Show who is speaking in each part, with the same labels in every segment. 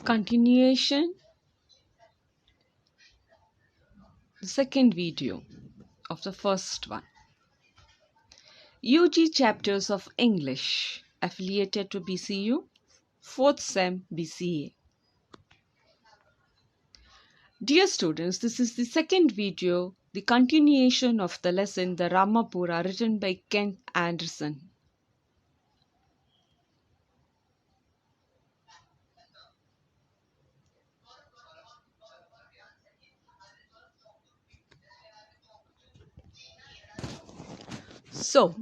Speaker 1: Continuation, the second video of the first one. UG chapters of English affiliated to BCU, 4th Sem BCA. Dear students, this is the second video, the continuation of the lesson The Ramapura, written by Kent Anderson. So,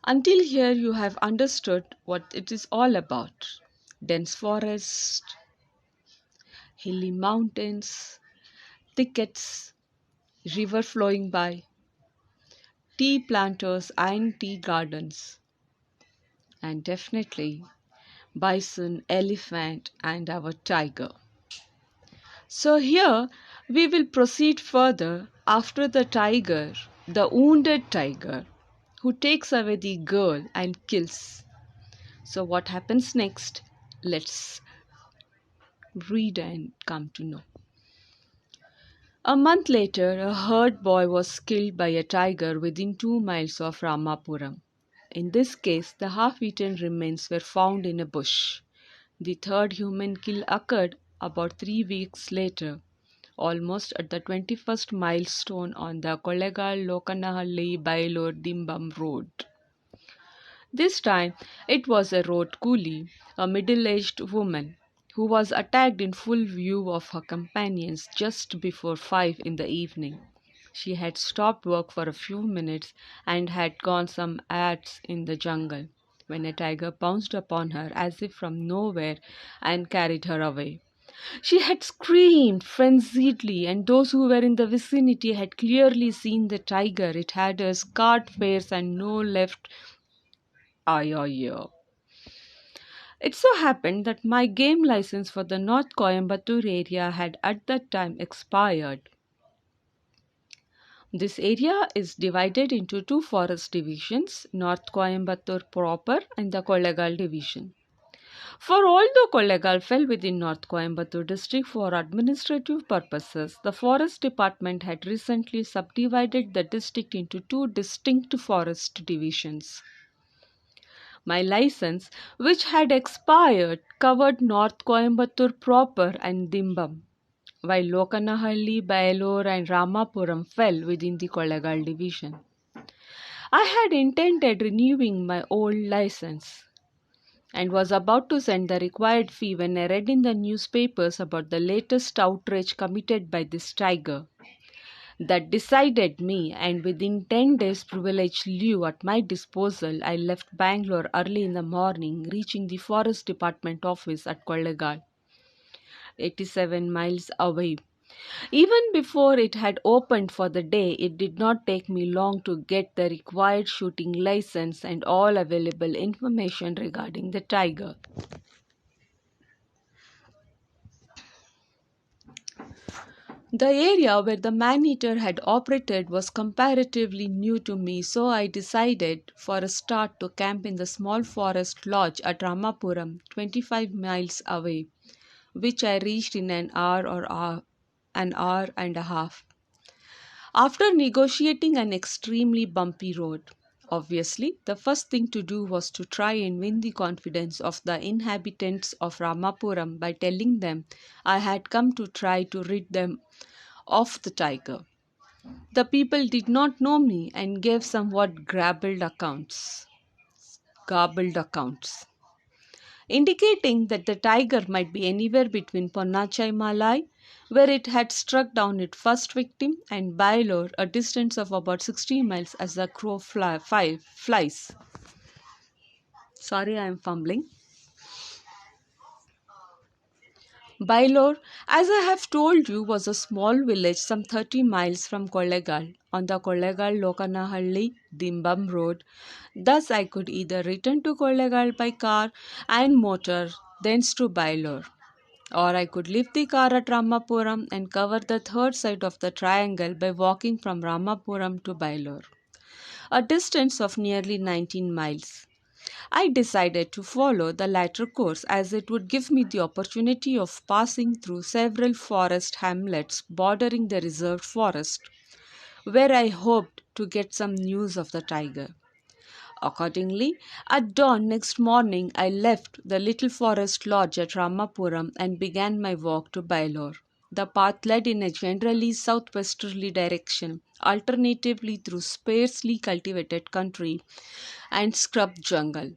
Speaker 1: until here you have understood what it is all about. Dense forest, hilly mountains, thickets, river flowing by, tea planters and tea gardens, and definitely bison, elephant, and our tiger. So here we will proceed further after the tiger, the wounded tiger, who takes away the girl and kills. So what happens next? Let's read and come to know. A month later, a herd boy was killed by a tiger within 2 miles of Ramapuram. In this case, the half-eaten remains were found in a bush. The third human kill occurred about 3 weeks later, almost at the 21st milestone on the Kollegal-Lokanahalli-Bailur-Dimbam road. This time it was a road coolie, a middle-aged woman, who was attacked in full view of her companions just before 5 in the evening. She had stopped work for a few minutes and had gone some errands in the jungle when a tiger pounced upon her as if from nowhere and carried her away. She had screamed frenziedly, and those who were in the vicinity had clearly seen the tiger. It had a scarred face and no left eye or ear. It so happened that my game license for the North Coimbatore area had at that time expired. This area is divided into two forest divisions, North Coimbatore proper and the Kollegal division. For although Kollegal fell within North Coimbatore district for administrative purposes, the forest department had recently subdivided the district into two distinct forest divisions. My license, which had expired, covered North Coimbatore proper and Dimbam, while Lokanahalli, Bailur, and Ramapuram fell within the Kollegal division. I had intended renewing my old license and was about to send the required fee when I read in the newspapers about the latest outrage committed by this tiger. That decided me, and within 10 days privilege leave at my disposal, I left Bangalore early in the morning, reaching the forest department office at Kollegal, 87 miles away. Even before it had opened for the day, it did not take me long to get the required shooting license and all available information regarding the tiger. The area where the man-eater had operated was comparatively new to me, so I decided for a start to camp in the small forest lodge at Ramapuram, 25 miles away, which I reached in an hour and a half. After negotiating an extremely bumpy road, obviously, the first thing to do was to try and win the confidence of the inhabitants of Ramapuram by telling them I had come to try to rid them of the tiger. The people did not know me and gave somewhat garbled accounts, indicating that the tiger might be anywhere between Ponnachai Malai, where it had struck down its first victim, and Bailur, a distance of about 60 miles as the crow flies. Sorry, I am fumbling. Bailur, as I have told you, was a small village some 30 miles from Kollegal on the Kollegal-Lokanahalli Dimbam road. Thus, I could either return to Kollegal by car and motor, thence to Bailur, or I could leave the car at Ramapuram and cover the third side of the triangle by walking from Ramapuram to Bailur, a distance of nearly 19 miles. I decided to follow the latter course as it would give me the opportunity of passing through several forest hamlets bordering the reserved forest, where I hoped to get some news of the tiger. Accordingly, at dawn next morning, I left the little forest lodge at Ramapuram and began my walk to Bailor. The path led in a generally southwesterly direction, alternatively through sparsely cultivated country and scrub jungle,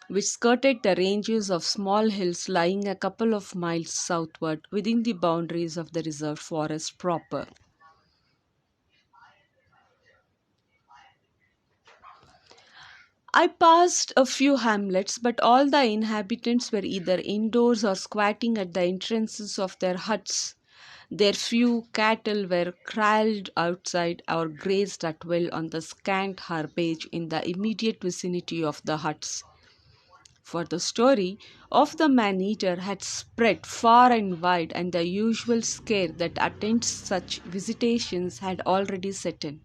Speaker 1: which skirted the ranges of small hills lying a couple of miles southward within the boundaries of the reserved forest proper. I passed a few hamlets, but all the inhabitants were either indoors or squatting at the entrances of their huts. Their few cattle were kraalled outside or grazed at will on the scant herbage in the immediate vicinity of the huts. For the story of the man eater had spread far and wide, and the usual scare that attends such visitations had already set in.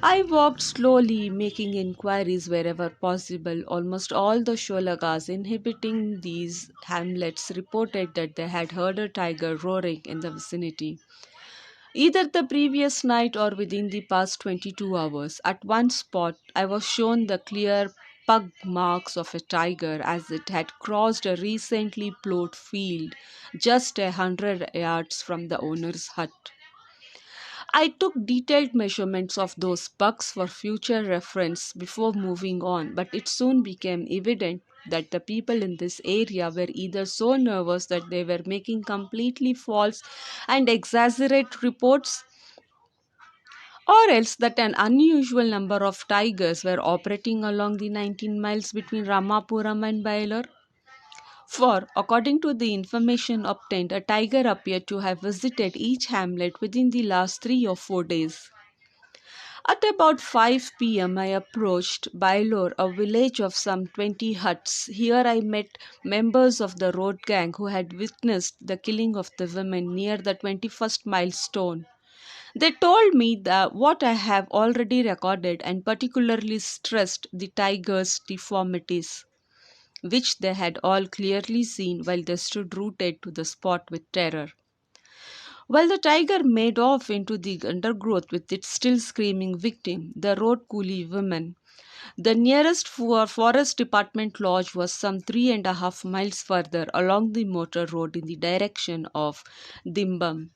Speaker 1: I walked slowly, making inquiries wherever possible. Almost all the Sholagas inhabiting these hamlets reported that they had heard a tiger roaring in the vicinity, either the previous night or within the past 22 hours. At one spot, I was shown the clear pug marks of a tiger as it had crossed a recently plowed field just 100 yards from the owner's hut. I took detailed measurements of those pugs for future reference before moving on, but it soon became evident that the people in this area were either so nervous that they were making completely false and exaggerate reports, or else that an unusual number of tigers were operating along the 19 miles between Ramapuram and Bailor. For, according to the information obtained, a tiger appeared to have visited each hamlet within the last 3 or 4 days. At about 5 p.m., I approached Bailor, a village of some 20 huts. Here I met members of the road gang who had witnessed the killing of the women near the 21st milestone. They told me that what I have already recorded and particularly stressed the tiger's deformities, which they had all clearly seen while they stood rooted to the spot with terror. While the tiger made off into the undergrowth with its still screaming victim, the road coolie women, the nearest forest department lodge was some 3.5 miles further along the motor road in the direction of Dimbam.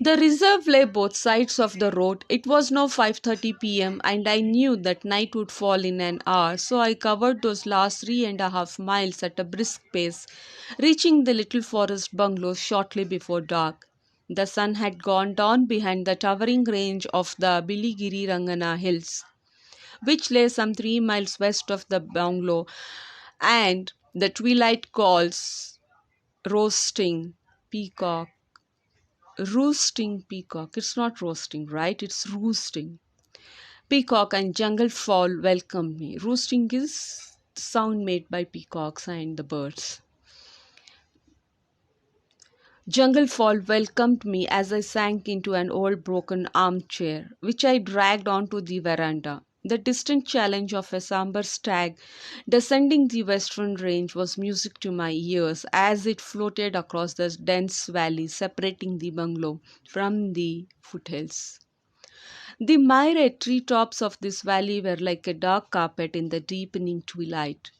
Speaker 1: The reserve lay both sides of the road. It was now 5:30 p.m. and I knew that night would fall in an hour, so I covered those last 3.5 miles at a brisk pace, reaching the little forest bungalow shortly before dark. The sun had gone down behind the towering range of the Biligiri Rangana hills, which lay some 3 miles west of the bungalow, and the twilight calls roasting peacock roosting peacock. It's not roasting, right? It's roosting. Peacock and jungle fowl welcomed me. Roosting is the sound made by peacocks and the birds. Jungle fowl welcomed me as I sank into an old broken armchair, which I dragged onto the veranda. The distant challenge of a somber stag descending the western range was music to my ears as it floated across the dense valley separating the bungalow from the foothills. The myriad treetops of this valley were like a dark carpet in the deepening twilight.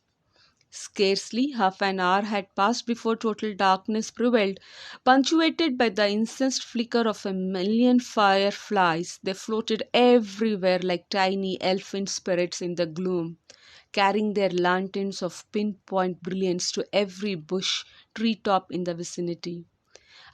Speaker 1: Scarcely half an hour had passed before total darkness prevailed, punctuated by the incensed flicker of a million fireflies. They floated everywhere like tiny elfin spirits in the gloom, carrying their lanterns of pinpoint brilliance to every bush, treetop in the vicinity.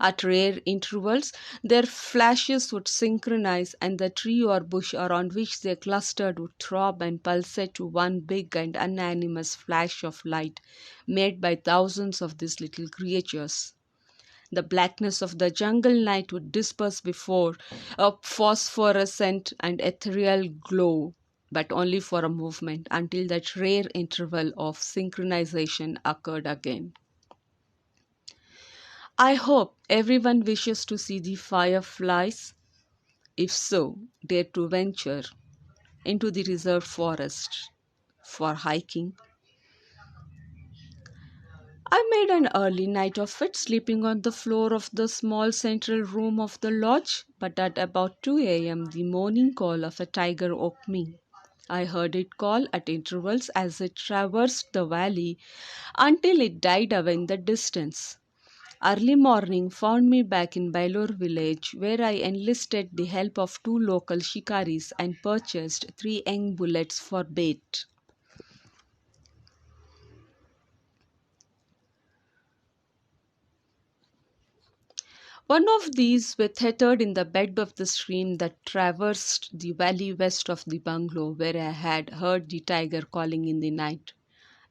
Speaker 1: At rare intervals, their flashes would synchronize, and the tree or bush around which they clustered would throb and pulsate to one big and unanimous flash of light made by thousands of these little creatures. The blackness of the jungle night would disperse before a phosphorescent and ethereal glow, but only for a moment until that rare interval of synchronization occurred again. I hope everyone wishes to see the fireflies. If so, dare to venture into the reserved forest for hiking. I made an early night of it, sleeping on the floor of the small central room of the lodge, but at about 2 a.m., the morning call of a tiger woke me. I heard it call at intervals as it traversed the valley until it died away in the distance. Early morning found me back in Bailor village where I enlisted the help of two local shikaris and purchased three young bullets for bait. One of these were tethered in the bed of the stream that traversed the valley west of the bungalow where I had heard the tiger calling in the night.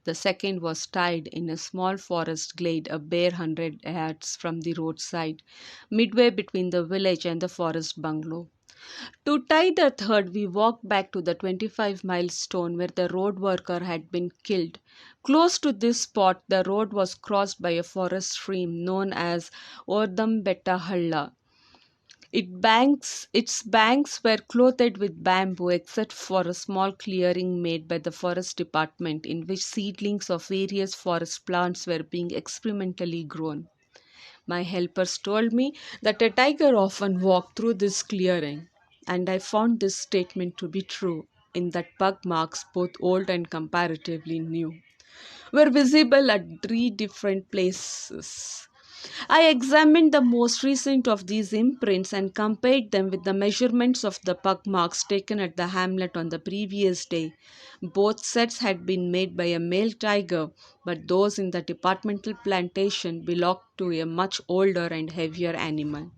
Speaker 1: The second was tied in a small forest glade a bare 100 yards from the roadside, midway between the village and the forest bungalow. To tie the third, we walked back to the 25-mile stone where the road worker had been killed. Close to this spot, the road was crossed by a forest stream known as Ordambettahalla. Its banks were clothed with bamboo except for a small clearing made by the forest department in which seedlings of various forest plants were being experimentally grown. My helpers told me that a tiger often walked through this clearing, and I found this statement to be true in that pug marks, both old and comparatively new, were visible at three different places. I examined the most recent of these imprints and compared them with the measurements of the pug marks taken at the hamlet on the previous day. Both sets had been made by a male tiger, but those in the departmental plantation belonged to a much older and heavier animal.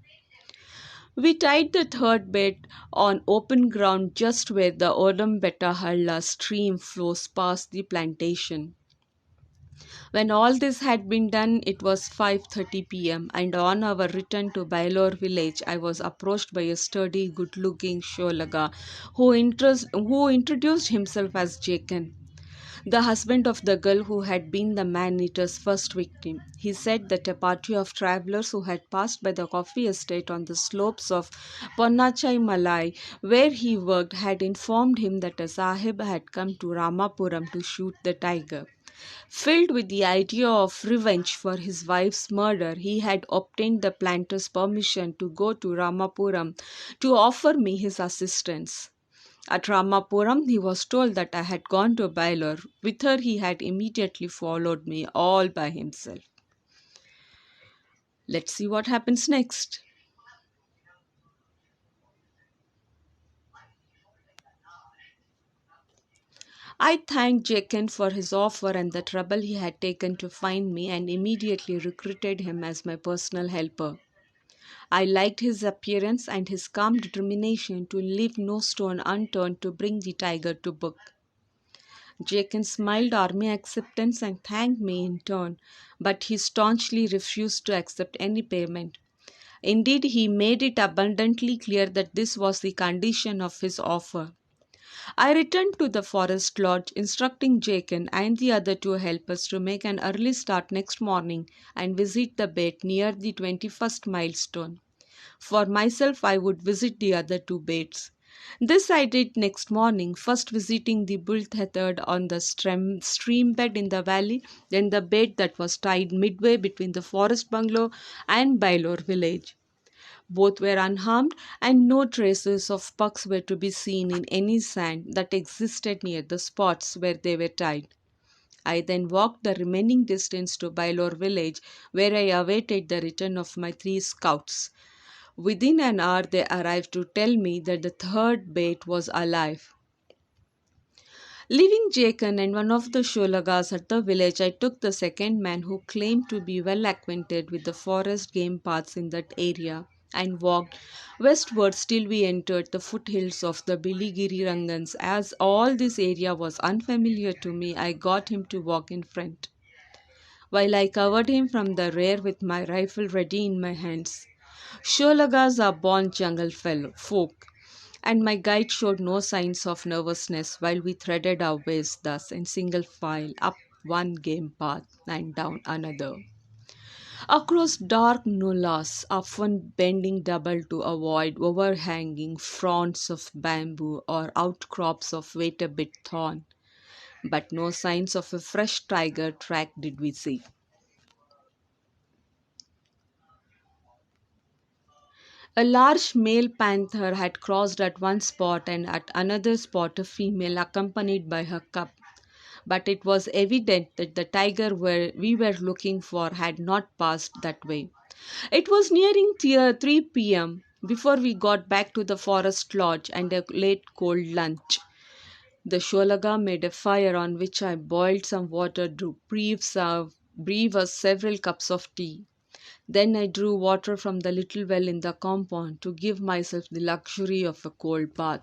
Speaker 1: We tied the third bed on open ground just where the Odambetta stream flows past the plantation. When all this had been done, it was 5:30 p.m., and on our return to Bailor village, I was approached by a sturdy, good-looking Sholaga who introduced himself as Jaken, the husband of the girl who had been the man-eater's first victim. He said that a party of travelers who had passed by the coffee estate on the slopes of Ponnachai Malai, where he worked, had informed him that a sahib had come to Ramapuram to shoot the tiger. Filled with the idea of revenge for his wife's murder, he had obtained the planter's permission to go to Ramapuram to offer me his assistance. At Ramapuram, he was told that I had gone to Bailor, whither he had immediately followed me all by himself. Let's see what happens next. I thanked Jaken for his offer and the trouble he had taken to find me and immediately recruited him as my personal helper. I liked his appearance and his calm determination to leave no stone unturned to bring the tiger to book. Jaken smiled army acceptance and thanked me in turn, but he staunchly refused to accept any payment. Indeed, he made it abundantly clear that this was the condition of his offer. I returned to the forest lodge, instructing Jaken and the other two helpers to make an early start next morning and visit the bait near the 21st milestone. For myself, I would visit the other two baits. This I did next morning, first visiting the bull tethered on the stream bed in the valley, then the bait that was tied midway between the forest bungalow and Bailor village. Both were unharmed, and no traces of pugs were to be seen in any sand that existed near the spots where they were tied. I then walked the remaining distance to Bailor village, where I awaited the return of my three scouts. Within an hour, they arrived to tell me that the third bait was alive. Leaving Jaken and one of the Sholagas at the village, I took the second man who claimed to be well acquainted with the forest game paths in that area and walked westwards till we entered the foothills of the Biligiri Rangans. As all this area was unfamiliar to me, I got him to walk in front, while I covered him from the rear with my rifle ready in my hands. Sholagas are born jungle folk, and my guide showed no signs of nervousness while we threaded our ways thus in single file up one game path and down another. Across dark nullahs, often bending double to avoid overhanging fronds of bamboo or outcrops of wait a bit thorn. But no signs of a fresh tiger track did we see. A large male panther had crossed at one spot and at another spot a female accompanied by her cub. But it was evident that the tiger we were looking for had not passed that way. It was nearing 3 p.m. before we got back to the forest lodge and a late cold lunch. The Sholaga made a fire on which I boiled some water to brew us several cups of tea. Then I drew water from the little well in the compound to give myself the luxury of a cold bath.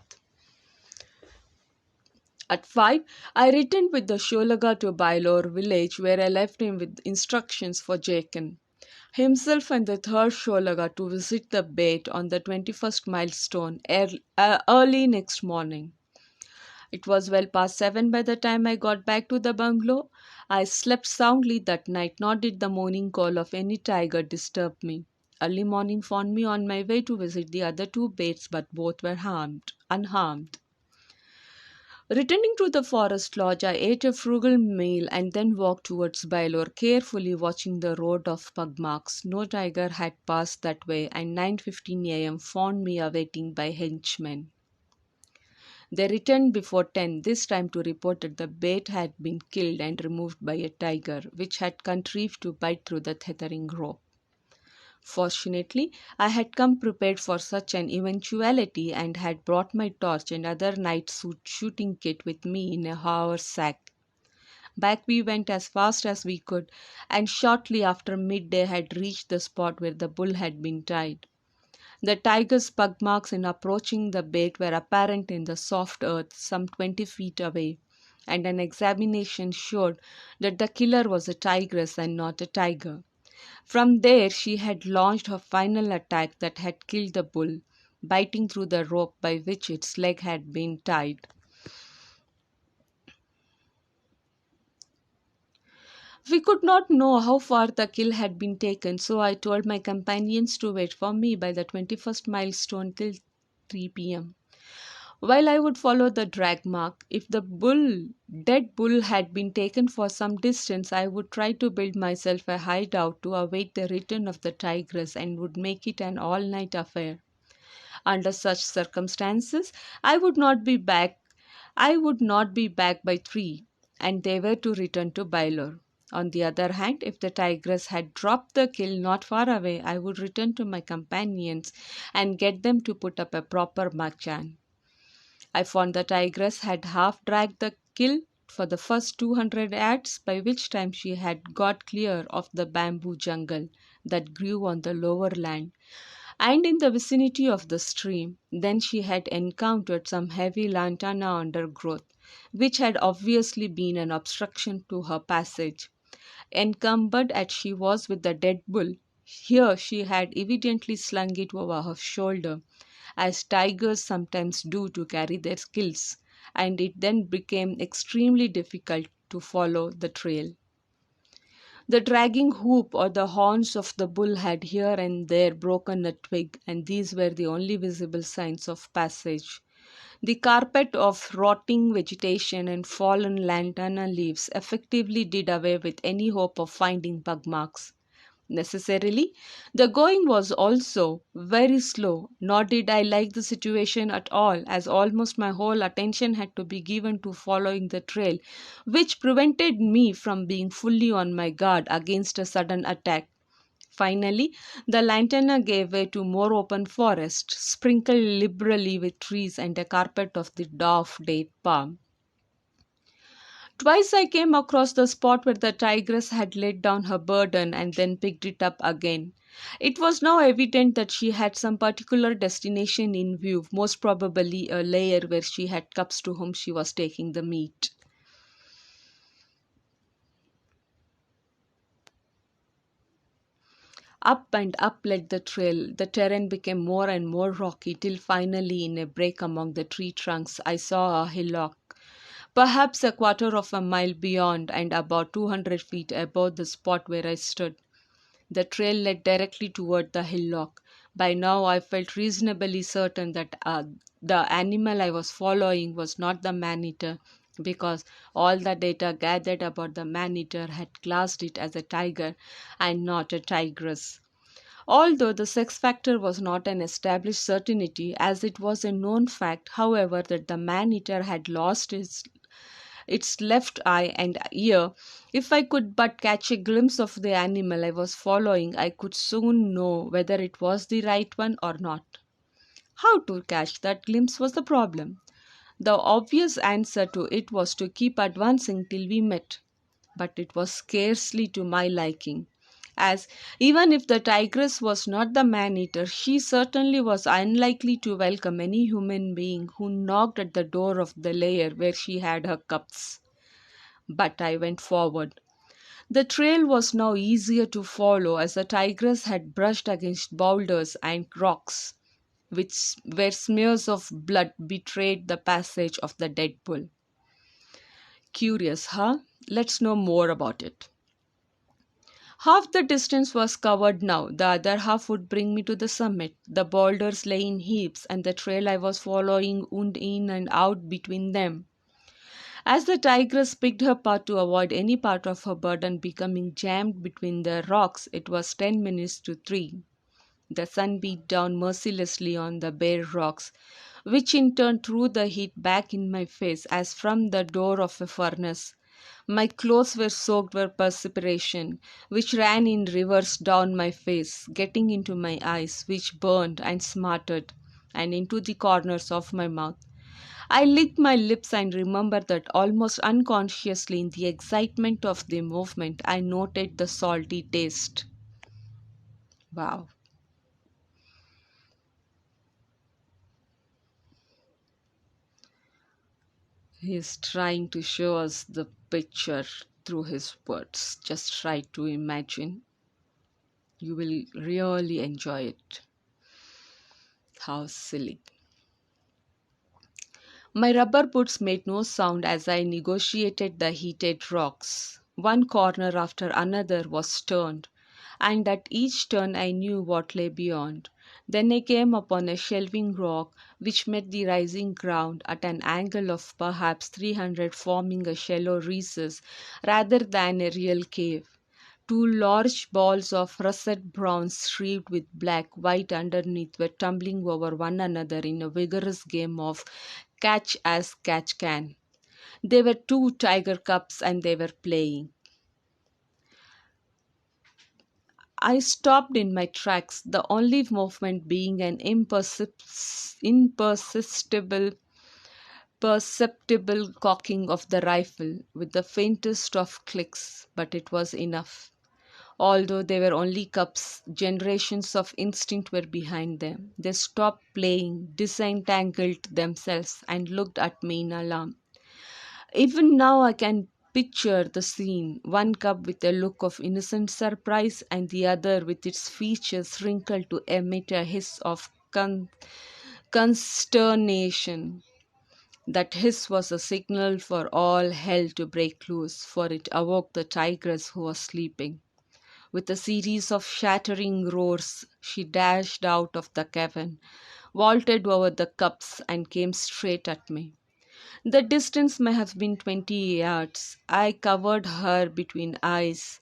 Speaker 1: At 5, I returned with the Sholaga to Bailor village where I left him with instructions for Jacob himself and the third Sholaga to visit the bait on the 21st milestone early next morning. It was well past 7 by the time I got back to the bungalow. I slept soundly that night, nor did the morning call of any tiger disturb me. Early morning found me on my way to visit the other two baits, but both were unharmed. Returning to the forest lodge, I ate a frugal meal and then walked towards Bailor, carefully watching the road of pug marks. No tiger had passed that way, and 9:15 a.m. found me awaiting by henchmen. They returned before 10, this time to report that the bait had been killed and removed by a tiger, which had contrived to bite through the tethering rope. Fortunately, I had come prepared for such an eventuality and had brought my torch and other night suit shooting kit with me in a haversack. Back we went as fast as we could, and shortly after midday had reached the spot where the bull had been tied. The tiger's pug marks in approaching the bait were apparent in the soft earth some 20 feet away, and an examination showed that the killer was a tigress and not a tiger. From there she had launched her final attack that had killed the bull, biting through the rope by which its leg had been tied. We could not know how far the kill had been taken, so I told my companions to wait for me by the 21st milestone till 3 p.m. While I would follow the drag mark, if the dead bull had been taken for some distance, I would try to build myself a hideout to await the return of the tigress and would make it an all-night affair. Under such circumstances, I would not be back. I would not be back by 3, and they were to return to Bailor. On the other hand, if the tigress had dropped the kill not far away, I would return to my companions and get them to put up a proper machan. I found the tigress had half dragged the kill for the first 200 yards, by which time she had got clear of the bamboo jungle that grew on the lower land and in the vicinity of the stream. Then she had encountered some heavy lantana undergrowth, which had obviously been an obstruction to her passage. Encumbered as she was with the dead bull, here she had evidently slung it over her shoulder, as tigers sometimes do to carry their kills, and it then became extremely difficult to follow the trail. The dragging hoop or the horns of the bull had here and there broken a twig, and these were the only visible signs of passage. The carpet of rotting vegetation and fallen lantana leaves effectively did away with any hope of finding bug marks. Necessarily, the going was also very slow, nor did I like the situation at all, as almost my whole attention had to be given to following the trail, which prevented me from being fully on my guard against a sudden attack. Finally, the lantana gave way to more open forest, sprinkled liberally with trees and a carpet of the dwarf date palm. Twice I came across the spot where the tigress had laid down her burden and then picked it up again. It was now evident that she had some particular destination in view, most probably a lair where she had cubs to whom she was taking the meat. Up and up led the trail. The terrain became more and more rocky till finally, in a break among the tree trunks, I saw a hillock, perhaps a quarter of a mile beyond and about 200 feet above the spot where I stood. The trail led directly toward the hillock. By now, I felt reasonably certain that the animal I was following was not the man-eater, because all the data gathered about the man-eater had classed it as a tiger and not a tigress. Although the sex factor was not an established certainty, as it was a known fact, however, that the man-eater had lost its left eye and ear. If I could but catch a glimpse of the animal I was following, I could soon know whether it was the right one or not. How to catch that glimpse was the problem. The obvious answer to it was to keep advancing till we met, but it was scarcely to my liking, as even if the tigress was not the man eater, she certainly was unlikely to welcome any human being who knocked at the door of the lair where she had her cubs. But I went forward. The trail was now easier to follow, as the tigress had brushed against boulders and rocks, which where smears of blood betrayed the passage of the dead bull. Curious, huh? Let's know more about it. Half the distance was covered now, the other half would bring me to the summit. The boulders lay in heaps, and the trail I was following wound in and out between them. As the tigress picked her path to avoid any part of her burden becoming jammed between the rocks, it was 10 minutes to 3. The sun beat down mercilessly on the bare rocks, which in turn threw the heat back in my face as from the door of a furnace. My clothes were soaked with perspiration, which ran in rivers down my face, getting into my eyes, which burned and smarted, and into the corners of my mouth. I licked my lips and remembered that almost unconsciously, in the excitement of the movement, I noted the salty taste. Wow. He is trying to show us the picture through his words. Just try to imagine. You will really enjoy it. How silly. My rubber boots made no sound as I negotiated the heated rocks. One corner after another was turned, and at each turn I knew what lay beyond. Then I came upon a shelving rock which met the rising ground at an angle of perhaps 300, forming a shallow recess rather than a real cave. Two large balls of russet brown streaked with black white underneath were tumbling over one another in a vigorous game of catch as catch can. They were two tiger cubs and they were playing. I stopped in my tracks, the only movement being an imperceptible cocking of the rifle with the faintest of clicks, but it was enough. Although they were only cubs, generations of instinct were behind them. They stopped playing, disentangled themselves, and looked at me in alarm. Even now I can picture the scene, one cub with a look of innocent surprise, and the other with its features wrinkled to emit a hiss of consternation. That hiss was a signal for all hell to break loose, for it awoke the tigress who was sleeping. With a series of shattering roars, she dashed out of the cavern, vaulted over the cubs, and came straight at me. The distance may have been 20 yards. I covered her between eyes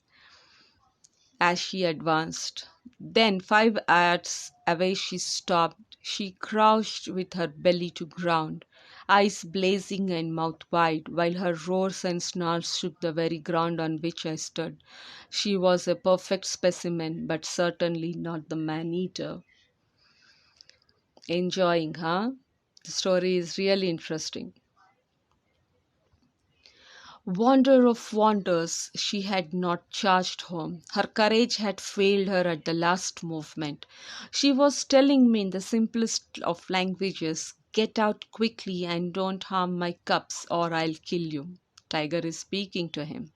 Speaker 1: as she advanced. Then, 5 yards away, she stopped. She crouched with her belly to ground, eyes blazing and mouth wide, while her roars and snarls shook the very ground on which I stood. She was a perfect specimen, but certainly not the man eater. Enjoying, huh? The story is really interesting. Wonder of wonders, she had not charged home. Her courage had failed her at the last movement. She was telling me in the simplest of languages, "Get out quickly and don't harm my cubs or I'll kill you." Tiger is speaking to him.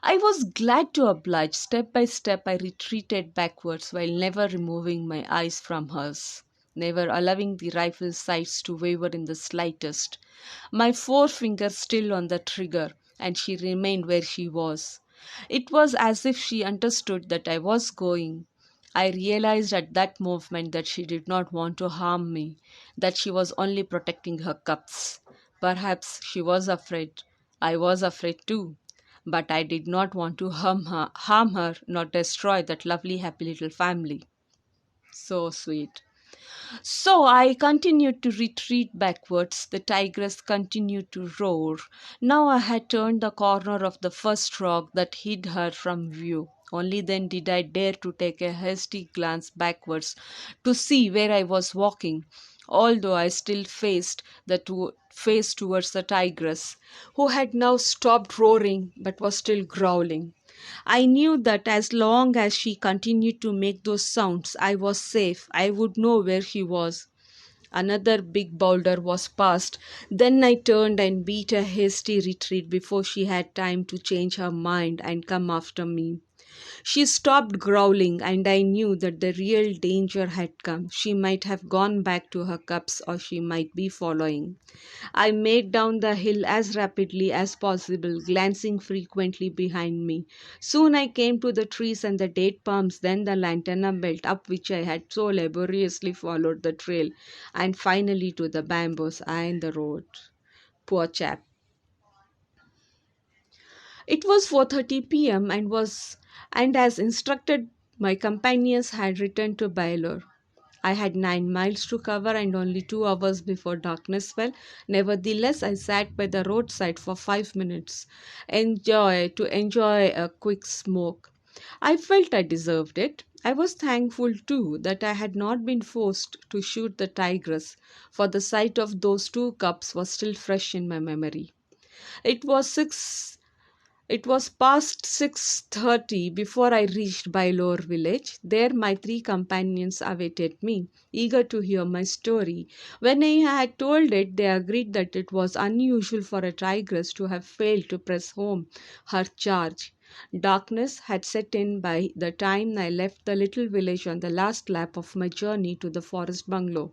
Speaker 1: I was glad to oblige. Step by step, I retreated backwards while never removing my eyes from hers, never allowing the rifle sights to waver in the slightest. My forefinger still on the trigger, and she remained where she was. It was as if she understood that I was going. I realized at that moment that she did not want to harm me, that she was only protecting her cubs. Perhaps she was afraid. I was afraid too. But I did not want to harm her, nor destroy that lovely, happy little family. So sweet. So I continued to retreat backwards. The tigress continued to roar. Now I had turned the corner of the first rock that hid her from view. Only then did I dare to take a hasty glance backwards to see where I was walking, although I still faced towards the tigress, who had now stopped roaring but was still growling. I knew that as long as she continued to make those sounds, I was safe. I would know where she was. Another big boulder was passed. Then I turned and beat a hasty retreat before she had time to change her mind and come after me. She stopped growling, and I knew that the real danger had come. She might have gone back to her cubs, or she might be following. I made down the hill as rapidly as possible, glancing frequently behind me. Soon I came to the trees and the date palms, then the lantana belt up which I had so laboriously followed the trail, and finally to the bamboos and the road. Poor chap. It was 4:30 p.m. and as instructed my companions had returned to Baylor. I had 9 miles to cover and only 2 hours before darkness fell. Nevertheless, I sat by the roadside for 5 minutes, to enjoy a quick smoke. I felt I deserved it. I was thankful too that I had not been forced to shoot the tigress, for the sight of those two cubs was still fresh in my memory. It was six it was past 6:30 before I reached Bailore village. There my three companions awaited me, eager to hear my story. When I had told it, they agreed that it was unusual for a tigress to have failed to press home her charge. Darkness had set in by the time I left the little village on the last lap of my journey to the forest bungalow.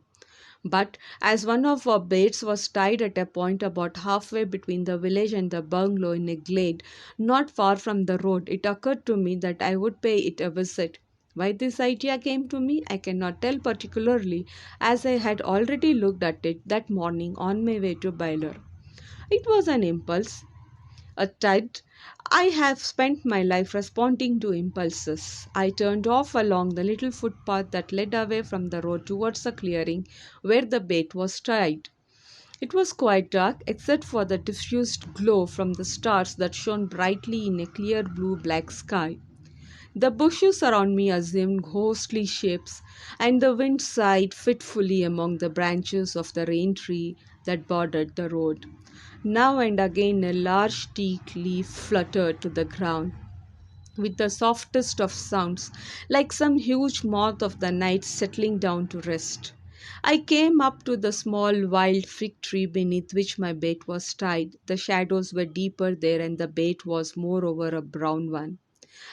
Speaker 1: But as one of our baits was tied at a point about halfway between the village and the bungalow in a glade not far from the road, it occurred to me that I would pay it a visit. Why this idea came to me, I cannot tell particularly, as I had already looked at it that morning on my way to Baylor. It was an impulse, a tide. I have spent my life responding to impulses. I turned off along the little footpath that led away from the road towards the clearing where the bait was tied. It was quite dark except for the diffused glow from the stars that shone brightly in a clear blue black sky. The bushes around me assumed ghostly shapes, and the wind sighed fitfully among the branches of the rain tree that bordered the road. Now and again a large teak leaf fluttered to the ground with the softest of sounds, like some huge moth of the night settling down to rest. I came up to the small wild fig tree beneath which my bait was tied. The shadows were deeper there, and the bait was moreover a brown one.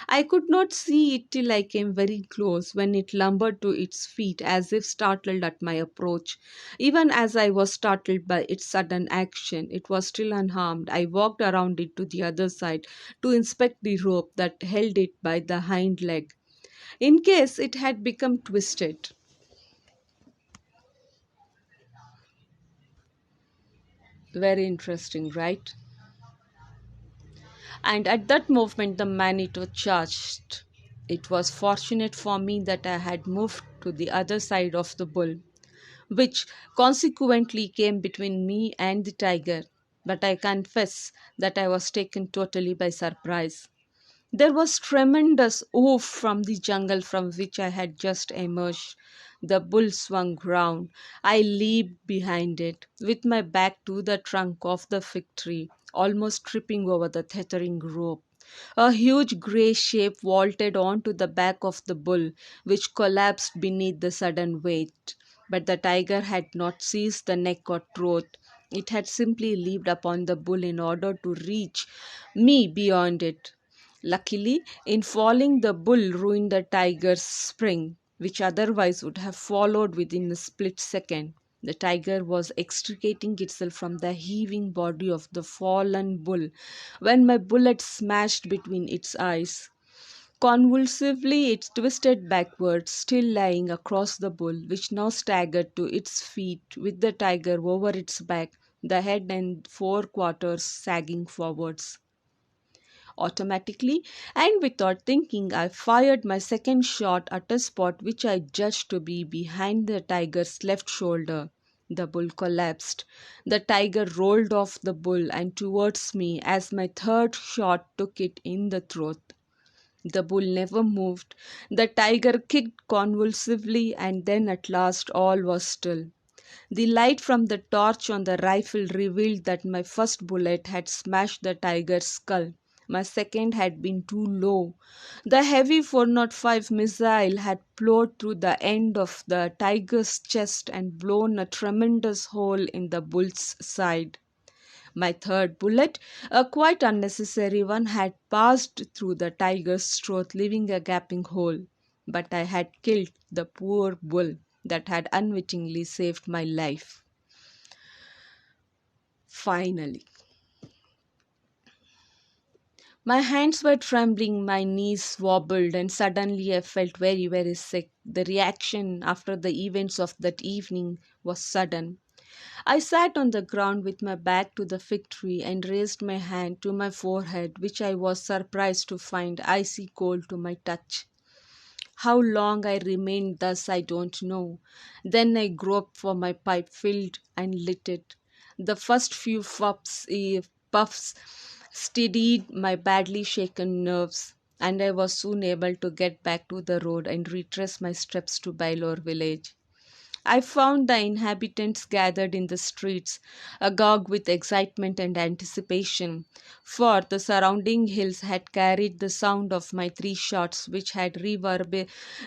Speaker 1: I could not see it till I came very close, when it lumbered to its feet as if startled at my approach. Even as I was startled by its sudden action, it was still unharmed. I walked around it to the other side to inspect the rope that held it by the hind leg, in case it had become twisted. Very interesting, right? And at that moment the Manitou charged. It was fortunate for me that I had moved to the other side of the bull, which consequently came between me and the tiger. But I confess that I was taken totally by surprise. There was tremendous oof from the jungle from which I had just emerged. The bull swung round. I leaped behind it, with my back to the trunk of the fig tree, almost tripping over the tethering rope. A huge grey shape vaulted onto the back of the bull, which collapsed beneath the sudden weight. But the tiger had not seized the neck or throat. It had simply leaped upon the bull in order to reach me beyond it. Luckily, in falling, the bull ruined the tiger's spring, which otherwise would have followed within a split second. The tiger was extricating itself from the heaving body of the fallen bull when my bullet smashed between its eyes. Convulsively, it twisted backwards, still lying across the bull, which now staggered to its feet with the tiger over its back, the head and forequarters sagging forwards. Automatically and without thinking, I fired my second shot at a spot which I judged to be behind the tiger's left shoulder. The bull collapsed. The tiger rolled off the bull and towards me as my third shot took it in the throat. The bull never moved. The tiger kicked convulsively, and then at last all was still. The light from the torch on the rifle revealed that my first bullet had smashed the tiger's skull. My second had been too low. The heavy 405 missile had plowed through the end of the tiger's chest and blown a tremendous hole in the bull's side. My third bullet, a quite unnecessary one, had passed through the tiger's throat, leaving a gaping hole. But I had killed the poor bull that had unwittingly saved my life. Finally, my hands were trembling, my knees wobbled, and suddenly I felt very, very sick. The reaction after the events of that evening was sudden. I sat on the ground with my back to the fig tree and raised my hand to my forehead, which I was surprised to find icy cold to my touch. How long I remained thus I don't know. Then I groped for my pipe, filled and lit it. The first few puffs steadied my badly shaken nerves, and I was soon able to get back to the road and retrace my steps to Bailor village. I found the inhabitants gathered in the streets, agog with excitement and anticipation, for the surrounding hills had carried the sound of my three shots, which had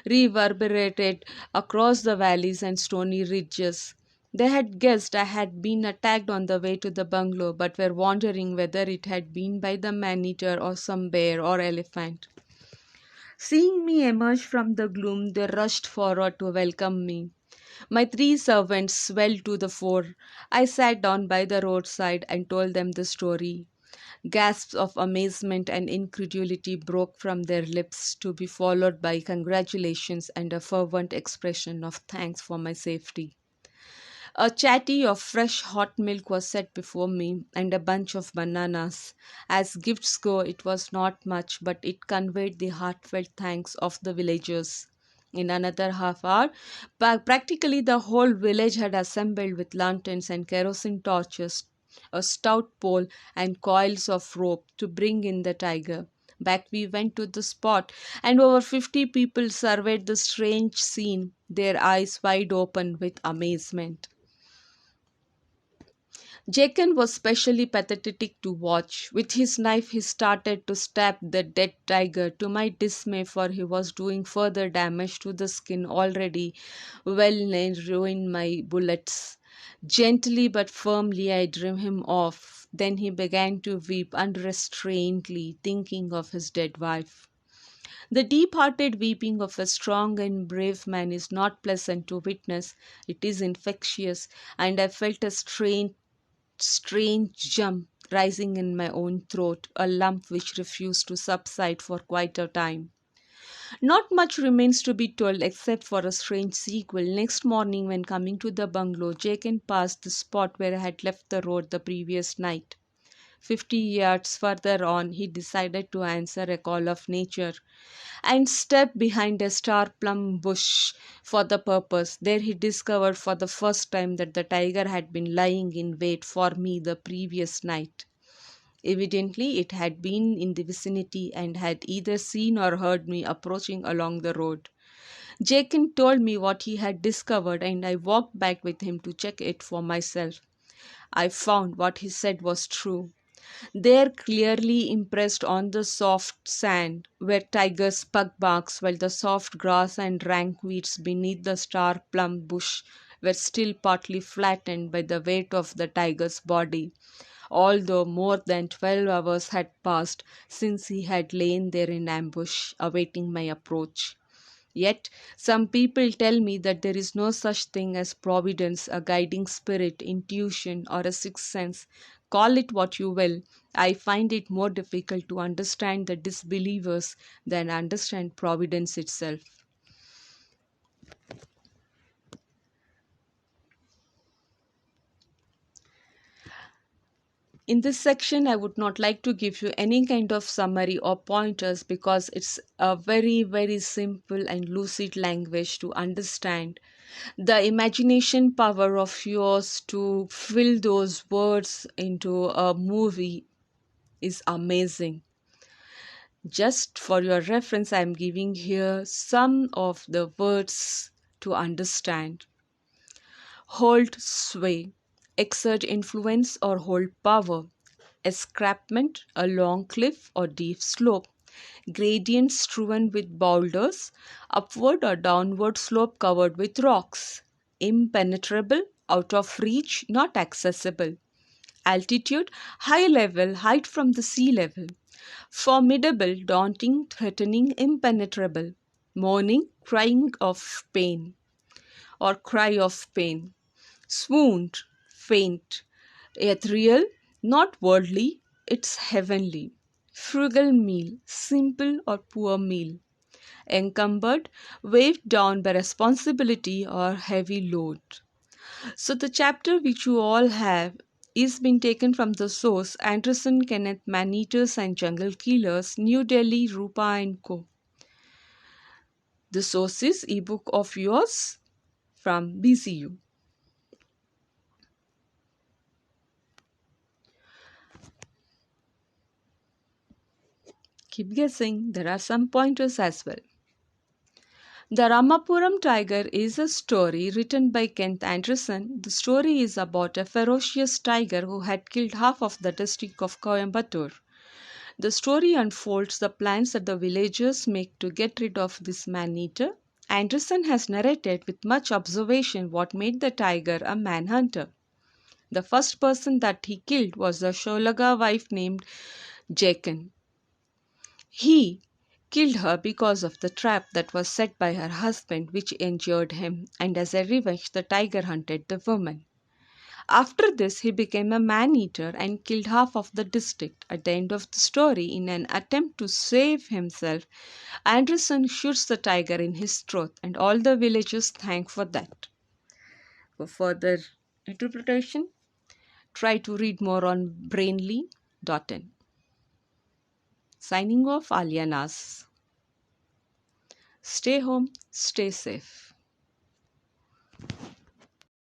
Speaker 1: reverberated across the valleys and stony ridges. They had guessed I had been attacked on the way to the bungalow, but were wondering whether it had been by the man eater or some bear or elephant. Seeing me emerge from the gloom, they rushed forward to welcome me. My three servants swelled to the fore. I sat down by the roadside and told them the story. Gasps of amazement and incredulity broke from their lips, to be followed by congratulations and a fervent expression of thanks for my safety. A chatty of fresh hot milk was set before me, and a bunch of bananas. As gifts go, it was not much, but it conveyed the heartfelt thanks of the villagers. In another half hour, practically the whole village had assembled with lanterns and kerosene torches, a stout pole, and coils of rope to bring in the tiger. Back we went to the spot, and over 50 people surveyed the strange scene, their eyes wide open with amazement. Jacob was specially pathetic to watch. With his knife, he started to stab the dead tiger, to my dismay, for he was doing further damage to the skin already well nigh ruined my bullets. Gently but firmly, I drew him off. Then he began to weep unrestrainedly, thinking of his dead wife. The deep hearted weeping of a strong and brave man is not pleasant to witness, it is infectious, and I felt a strange jump rising in my own throat, a lump which refused to subside for quite a time. Not much remains to be told except for a strange sequel. Next morning, when coming to the bungalow, Jacob passed the spot where I had left the road the previous night. 50 yards further on, he decided to answer a call of nature and stepped behind a star plum bush for the purpose. There he discovered for the first time that the tiger had been lying in wait for me the previous night. Evidently, it had been in the vicinity and had either seen or heard me approaching along the road. Jacob told me what he had discovered, and I walked back with him to check it for myself. I found what he said was true. There, clearly impressed on the soft sand, were tiger's pug marks, while the soft grass and rank weeds beneath the star plum bush were still partly flattened by the weight of the tiger's body, although more than 12 hours had passed since he had lain there in ambush, awaiting my approach. Yet, some people tell me that there is no such thing as providence, a guiding spirit, intuition, or a sixth sense. Call it what you will. I find it more difficult to understand the disbelievers than understand providence itself. In this section, I would not like to give you any kind of summary or pointers because it's a very, very simple and lucid language to understand. The imagination power of yours to fill those words into a movie is amazing. Just for your reference, I am giving here some of the words to understand. Hold sway, exert influence or hold power. Escarpment, a long cliff or deep slope. Gradient strewn with boulders, upward or downward slope covered with rocks. Impenetrable, out of reach, not accessible. Altitude, high level, height from the sea level. Formidable, daunting, threatening, impenetrable. Mourning, crying of pain or cry of pain. Swooned, faint. Ethereal, not worldly, it's heavenly. Frugal meal, simple or poor meal. Encumbered, weighed down by responsibility or heavy load. So the chapter which you all have is being taken from the source Anderson, Kenneth, Man-Eaters and Jungle Killers, New Delhi, Rupa and Co. The source is ebook of yours from BCU. Keep guessing, there are some pointers as well. The Ramapuram Tiger is a story written by Kent Anderson. The story is about a ferocious tiger who had killed half of the district of Coimbatore. The story unfolds the plans that the villagers make to get rid of this man-eater. Anderson has narrated with much observation what made the tiger a man-hunter. The first person that he killed was the Sholaga wife named Jakin. He killed her because of the trap that was set by her husband, which injured him, and as a revenge, the tiger hunted the woman. After this, he became a man eater and killed half of the district. At the end of the story, in an attempt to save himself, Anderson shoots the tiger in his throat, and all the villagers thank for that. For further interpretation, try to read more on brainly.in. Signing off, Alia Nas. Stay home, stay safe.